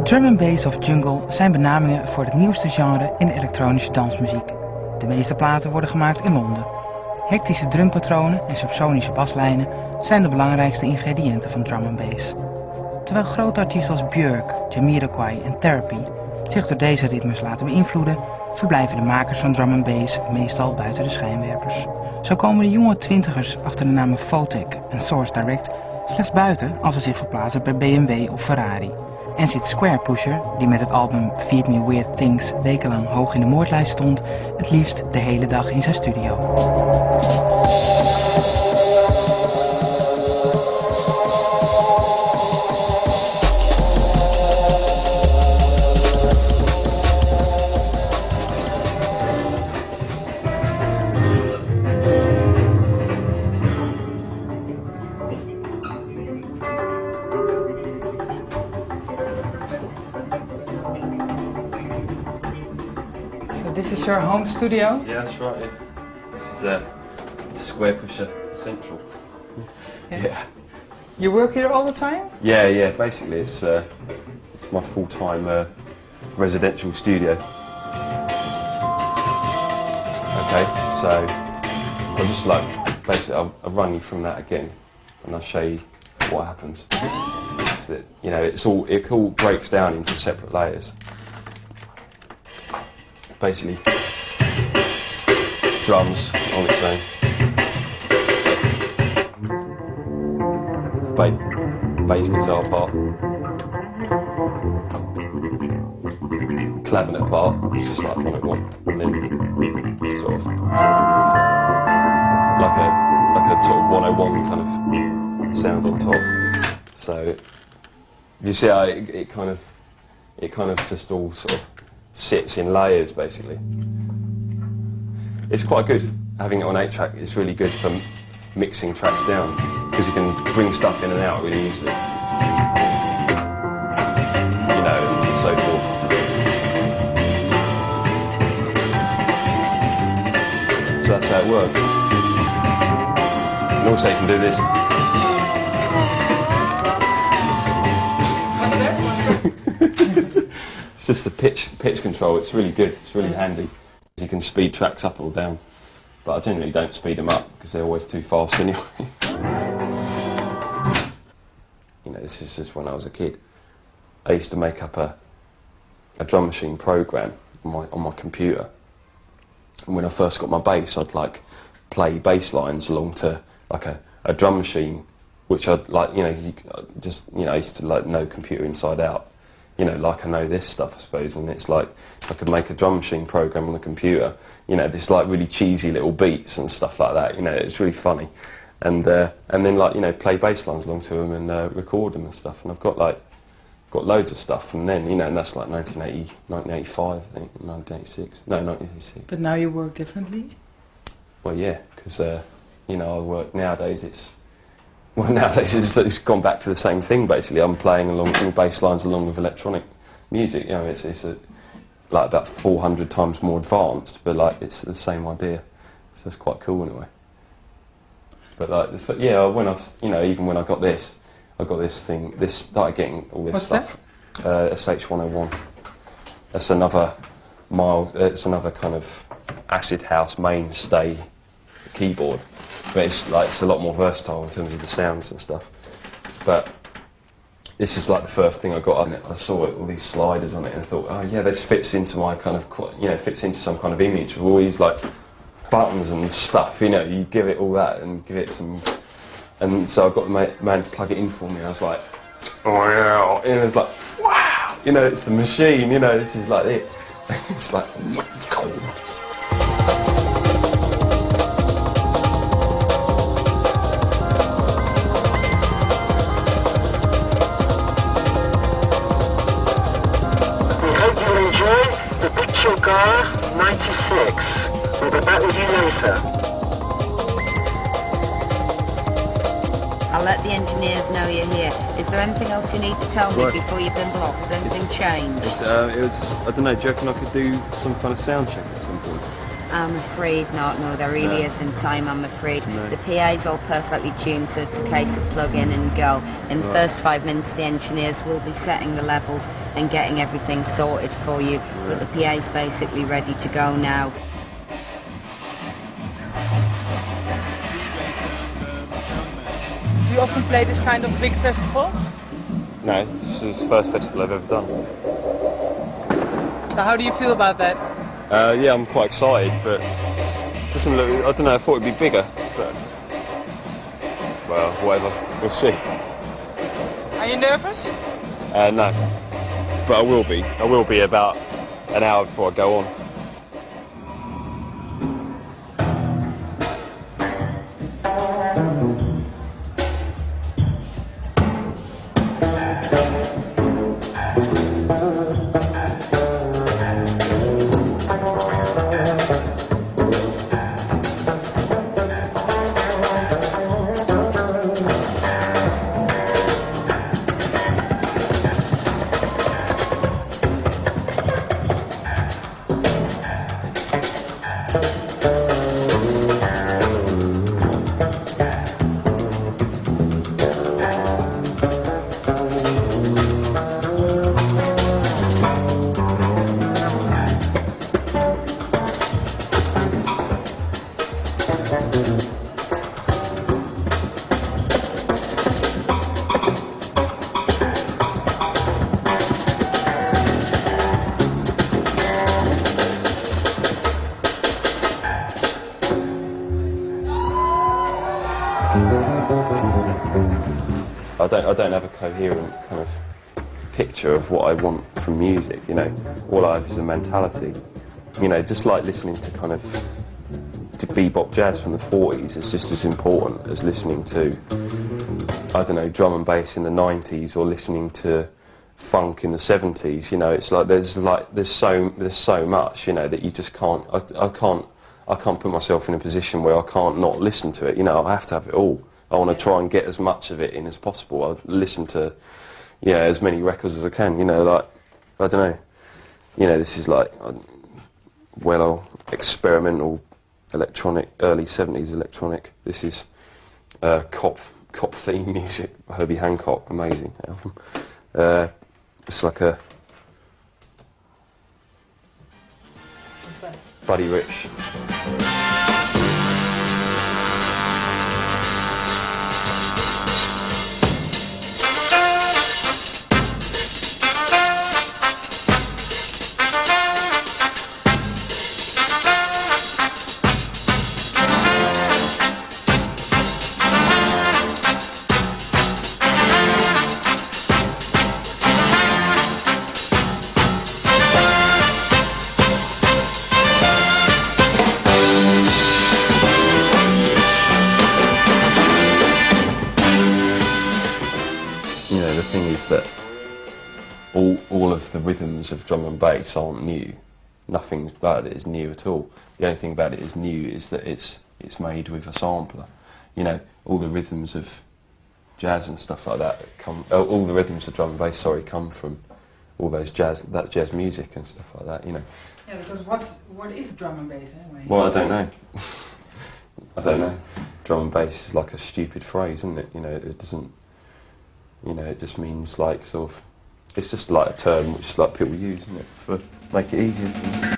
Drum and bass of jungle zijn benamingen voor het nieuwste genre in de elektronische dansmuziek. De meeste platen worden gemaakt in Londen. Hectische drumpatronen en subsonische baslijnen zijn de belangrijkste ingrediënten van drum and bass. Terwijl grote artiesten als Björk, Jamiroquai en Therapy zich door deze ritmes laten beïnvloeden, verblijven de makers van drum and bass meestal buiten de schijnwerpers. Zo komen de jonge twintigers achter de namen Photek en Source Direct slechts buiten als ze zich verplaatsen bij BMW of Ferrari. En zit Squarepusher, die met het album Feed Me Weird Things wekenlang hoog in de moordlijst stond, het liefst de hele dag in zijn studio. This is your home studio? Yeah, that's right. Yeah. This is Squarepusher Central. Yeah. You work here all the time? Yeah. Basically, it's my full-time residential studio. Okay, so I'll just basically I'll run you from that again, and I'll show you what happens. It's that, you know, it all breaks down into separate layers. Basically, drums on its own, bass guitar part, clavinet part, which is like 101, and then sort of like a sort of 101 kind of sound on top. So do you see how it kind of just all sort of sits in layers, basically. It's quite good having it on 8-track. It's really good for mixing tracks down because you can bring stuff in and out really easily. You know, and so forth. So that's how it works. And also you can do this. It's just the pitch control. It's really good. It's really handy. You can speed tracks up or down, but I generally don't speed them up because they're always too fast anyway. You know, this is just when I was a kid. I used to make up a drum machine program on my computer, and when I first got my bass, I'd play bass lines along to a drum machine, which I'd I used to know computer inside out. You know, like I know this stuff, I suppose, and it's like I could make a drum machine program on the computer. You know, this really cheesy little beats and stuff like that. You know, it's really funny, and then play bass lines along to them and record them and stuff. And I've got loads of stuff. And then and that's like 1980, 1985, I think, 1986. No, 1986. But now you work differently. Well, yeah, because I work nowadays. Nowadays it's gone back to the same thing, basically. I'm playing along bass lines along with electronic music. You know, it's about 400 times more advanced, but it's the same idea. So it's quite cool in a way. But even when I got this thing, started getting all this stuff. SH101. That's another it's another kind of acid house mainstay keyboard. But it's a lot more versatile in terms of the sounds and stuff. But this is the first thing I got on it. I saw all these sliders on it and thought, oh yeah, this fits into my fits into some kind of image with all these buttons and stuff. You know, you give it all that and give it some. And so I got the man to plug it in for me. And I was like, oh yeah, and it's like, wow, you know, it's the machine. You know, this is it. It's like. Car 96. We'll be back with you later. I'll let the engineers know you're here. Is there anything else you need to tell me before you bundle off? Has anything changed? I don't know, do you reckon I could do some kind of sound check at some point? I'm afraid not, no, there really isn't time, I'm afraid. No. The PA's all perfectly tuned, so it's a case of plug in and go. In the first 5 minutes, the engineers will be setting the levels and getting everything sorted for you, but the PA's basically ready to go now. Do you often play this kind of big festivals? No, this is the first festival I've ever done. So how do you feel about that? Yeah, I'm quite excited, but it doesn't look. I don't know. I thought it'd be bigger, but well, whatever. We'll see. Are you nervous? No, but I will be. I will be about an hour before I go on. I don't have a coherent kind of picture of what I want from music, you know. All I have is a mentality. You know, just like listening to kind of to bebop jazz from the 40s is just as important as listening to, I don't know, drum and bass in the 90s or listening to funk in the 70s. You know, it's like there's so much, you know, that you just can't. I can't put myself in a position where I can't not listen to it. You know, I have to have it all. I want to try and get as much of it in as possible. I listen to, yeah, as many records as I can. You know, like, I don't know. You know, this is like, well, experimental electronic, early 70s electronic. This is cop theme music, Herbie Hancock, amazing album. It's like a Buddy Rich. You know, the thing is that all of the rhythms of drum and bass aren't new. Nothing about it is new at all. The only thing about it is new is that it's made with a sampler. You know, all the rhythms of jazz and stuff like that come. All the rhythms of drum and bass, sorry, come from all those jazz music and stuff like that. You know. Yeah, because what is drum and bass anyway? Well, I don't know. I don't know. Drum and bass is like a stupid phrase, isn't it? You know, it doesn't. You know, it just means like sort of. It's just like a term which like people use, isn't it, for make it easier.